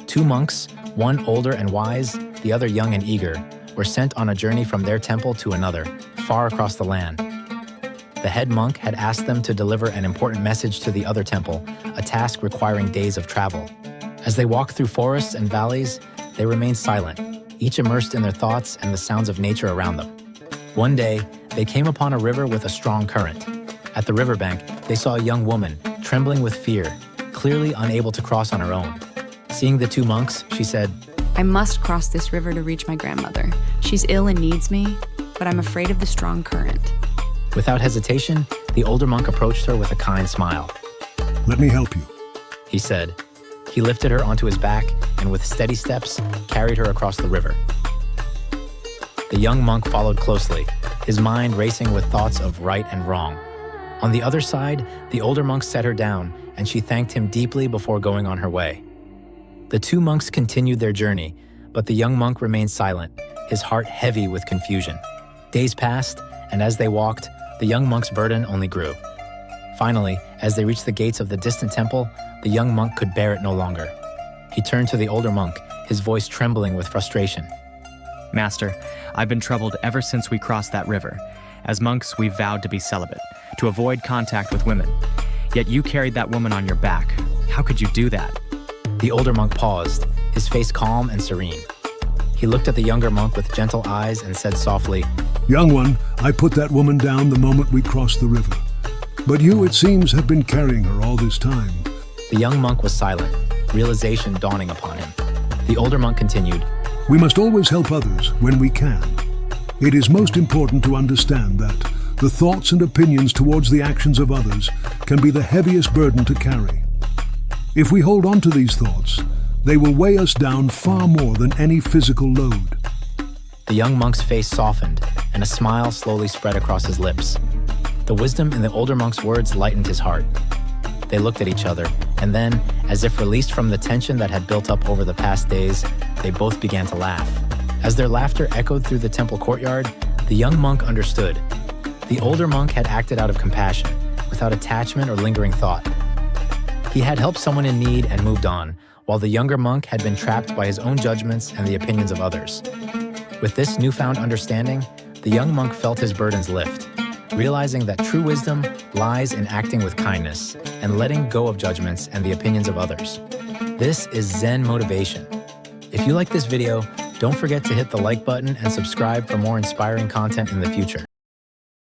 Two monks, one older and wise, the other young and eager, were sent on a journey from their temple to another, far across the land. The head monk had asked them to deliver an important message to the other temple, a task requiring days of travel. As they walked through forests and valleys, they remained silent, each immersed in their thoughts and the sounds of nature around them. One day, they came upon a river with a strong current. At the riverbank, they saw a young woman, trembling with fear, clearly unable to cross on her own. Seeing the two monks, she said, "I must cross this river to reach my grandmother. She's ill and needs me, but I'm afraid of the strong current." Without hesitation, the older monk approached her with a kind smile. "Let me help you," he said. He lifted her onto his back and with steady steps, carried her across the river. The young monk followed closely, his mind racing with thoughts of right and wrong. On the other side, the older monk set her down, and she thanked him deeply before going on her way. The two monks continued their journey, but the young monk remained silent, his heart heavy with confusion. Days passed, and as they walked, the young monk's burden only grew. Finally, as they reached the gates of the distant temple, the young monk could bear it no longer. He turned to the older monk, his voice trembling with frustration. "Master, I've been troubled ever since we crossed that river. As monks, we've vowed to be celibate, to avoid contact with women. Yet you carried that woman on your back. How could you do that?" The older monk paused, his face calm and serene. He looked at the younger monk with gentle eyes and said softly, "Young one, I put that woman down the moment we crossed the river. But you, it seems, have been carrying her all this time." The young monk was silent, realization dawning upon him. The older monk continued, "We must always help others when we can. It is most important to understand that the thoughts and opinions towards the actions of others can be the heaviest burden to carry. If we hold on to these thoughts, they will weigh us down far more than any physical load." The young monk's face softened, and a smile slowly spread across his lips. The wisdom in the older monk's words lightened his heart. They looked at each other, and then, as if released from the tension that had built up over the past days, they both began to laugh. As their laughter echoed through the temple courtyard, the young monk understood. The older monk had acted out of compassion, without attachment or lingering thought. He had helped someone in need and moved on, while the younger monk had been trapped by his own judgments and the opinions of others. With this newfound understanding, the young monk felt his burdens lift, realizing that true wisdom lies in acting with kindness and letting go of judgments and the opinions of others. This is Zen motivation. If you like this video, don't forget to hit the like button and subscribe for more inspiring content in the future.